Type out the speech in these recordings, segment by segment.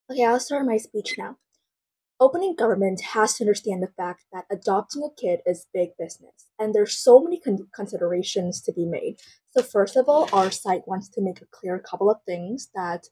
Okay, I'll start my speech now. Opening government has to understand the fact that adopting a kid is big business, and there's so many considerations to be made. So first of all, our site wants to make a clear couple of things that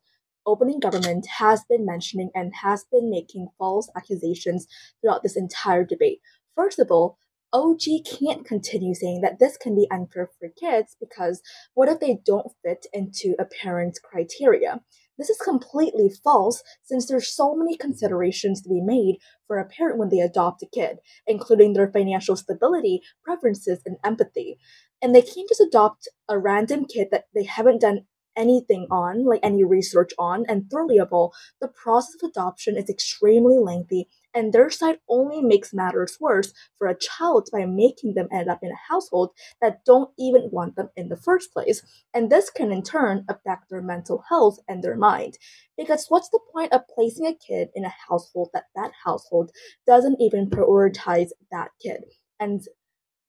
opening government has been mentioning and has been making false accusations throughout this entire debate. First of all, OG can't continue saying that this can be unfair for kids because what if they don't fit into a parent's criteria? This is completely false since there's so many considerations to be made for a parent when they adopt a kid, including their financial stability, preferences, and empathy. And they can't just adopt a random kid that they haven't done anything on, like any research on. And thirdly of all, the process of adoption is extremely lengthy, and their side only makes matters worse for a child by making them end up in a household that don't even want them in the first place. And this can in turn affect their mental health and their mind. Because what's the point of placing a kid in a household that household doesn't even prioritize that kid? And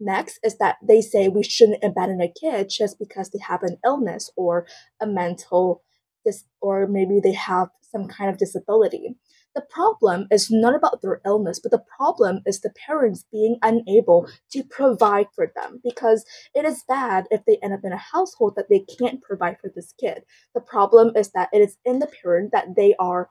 next is that they say we shouldn't abandon a kid just because they have an illness or a mental or maybe they have some kind of disability. The problem is not about their illness, but the problem is the parents being unable to provide for them because it is bad if they end up in a household that they can't provide for this kid. The problem is that it is in the parent that they are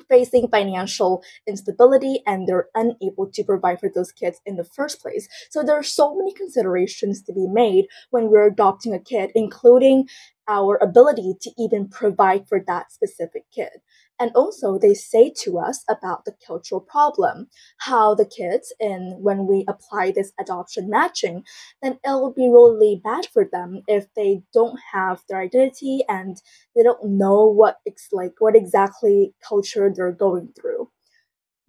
facing financial instability and they're unable to provide for those kids in the first place. So there are so many considerations to be made when we're adopting a kid, including our ability to even provide for that specific kid. And also, they say to us about the cultural problem, how the kids, and when we apply this adoption matching, then it will be really bad for them if they don't have their identity and they don't know what exactly culture they're going through.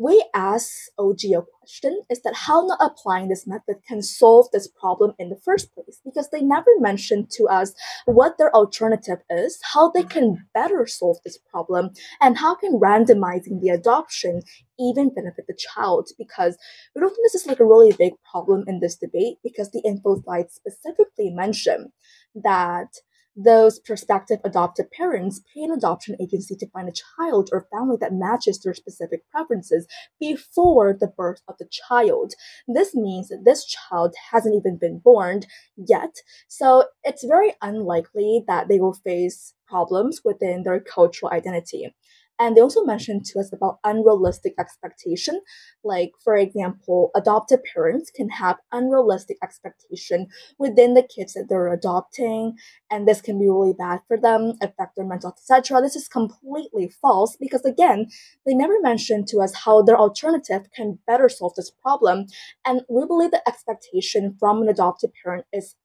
We ask OG a question is that how not applying this method can solve this problem in the first place because they never mentioned to us what their alternative is, how they can better solve this problem, and how can randomizing the adoption even benefit the child because we don't think this is like a really big problem in this debate because the info slides specifically mention that those prospective adoptive parents pay an adoption agency to find a child or family that matches their specific preferences before the birth of the child. This means that this child hasn't even been born yet, so it's very unlikely that they will face problems within their cultural identity. And they also mentioned to us about unrealistic expectation. Like, for example, adoptive parents can have unrealistic expectation within the kids that they're adopting, and this can be really bad for them, affect their mental health, etc. This is completely false because again, they never mentioned to us how their alternative can better solve this problem. And we believe the expectation from an adoptive parent is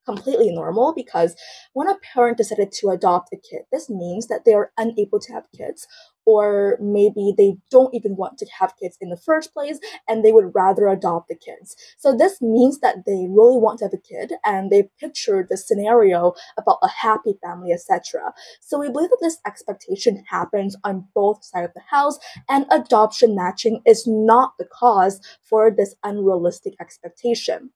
completely normal because when a parent decided to adopt a kid, this means that they are unable to have kids, or maybe they don't even want to have kids in the first place and they would rather adopt the kids. So this means that they really want to have a kid and they picture the scenario about a happy family, etc. So we believe that this expectation happens on both sides of the house, and adoption matching is not the cause for this unrealistic expectation.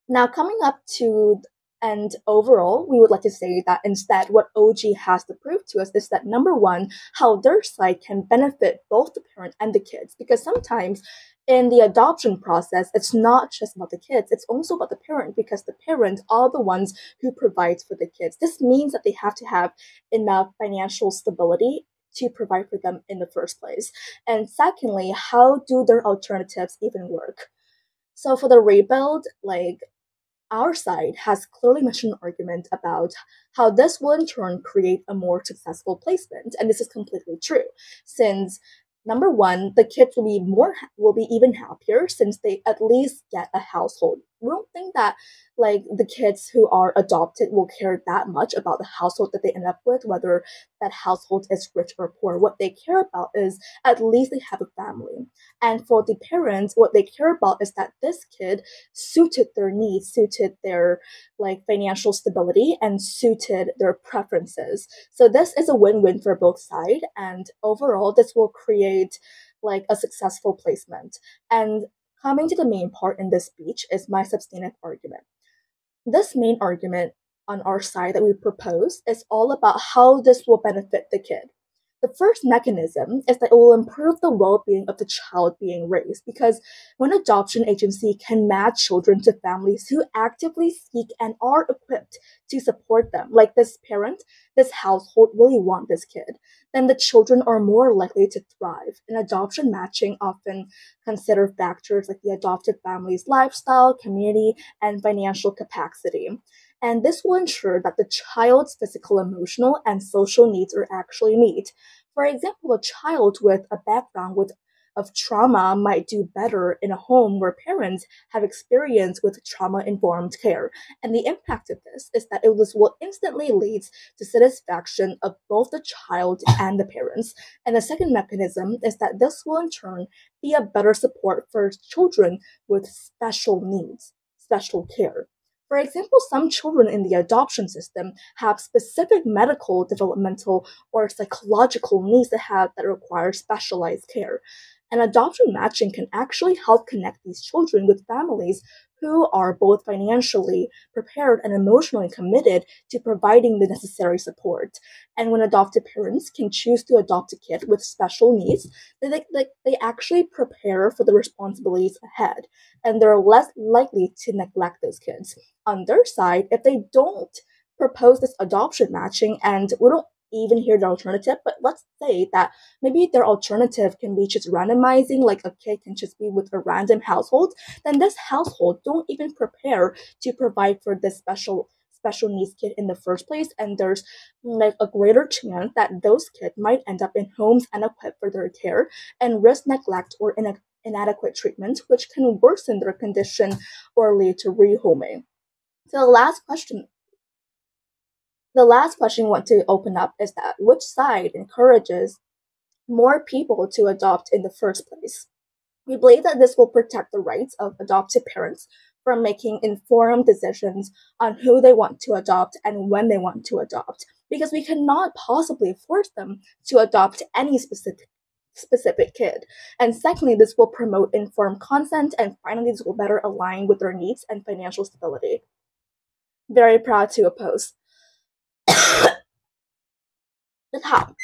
Now, coming up to and overall, we would like to say that instead, what OG has to prove to us is that number one, how their site can benefit both the parent and the kids. Because sometimes in the adoption process, it's not just about the kids, it's also about the parent because the parents are the ones who provides for the kids. This means that they have to have enough financial stability to provide for them in the first place. And secondly, how do their alternatives even work? So for the rebuild, like our side has clearly mentioned an argument about how this will in turn create a more successful placement, and this is completely true, since number one, the kids will be even happier since they at least get a household. We don't think that like the kids who are adopted will care that much about the household that they end up with, whether that household is rich or poor. What they care about is at least they have a family. And for the parents, what they care about is that this kid suited their needs, suited their like financial stability, and suited their preferences. So this is a win-win for both sides, and overall, this will create like a successful placement. And coming to the main part in this speech is my substantive argument. This main argument on our side that we propose is all about how this will benefit the kid. The first mechanism is that it will improve the well-being of the child being raised, because when adoption agency can match children to families who actively seek and are equipped to support them, like this parent, this household really want this kid, then the children are more likely to thrive. And adoption matching often consider factors like the adopted family's lifestyle, community, and financial capacity. And this will ensure that the child's physical, emotional, and social needs are actually met. For example, a child with a background of trauma might do better in a home where parents have experience with trauma-informed care. And the impact of this is that this will instantly lead to satisfaction of both the child and the parents. And the second mechanism is that this will in turn be a better support for children with special needs, special care. For example, some children in the adoption system have specific medical, developmental, or psychological needs that require specialized care. And adoption matching can actually help connect these children with families who are both financially prepared and emotionally committed to providing the necessary support. And when adopted parents can choose to adopt a kid with special needs, they actually prepare for the responsibilities ahead, and they're less likely to neglect those kids. On their side, if they don't propose this adoption matching, and we don't even hear the alternative, but let's say that maybe their alternative can be just randomizing, like a kid can just be with a random household, then this household don't even prepare to provide for this special needs kid in the first place, and there's like a greater chance that those kids might end up in homes unequipped for their care and risk neglect or inadequate treatment, which can worsen their condition or lead to rehoming. So the last question we want to open up is that which side encourages more people to adopt in the first place? We believe that this will protect the rights of adoptive parents from making informed decisions on who they want to adopt and when they want to adopt, because we cannot possibly force them to adopt any specific kid. And secondly, this will promote informed consent, and finally, this will better align with their needs and financial stability. Very proud to oppose. But how?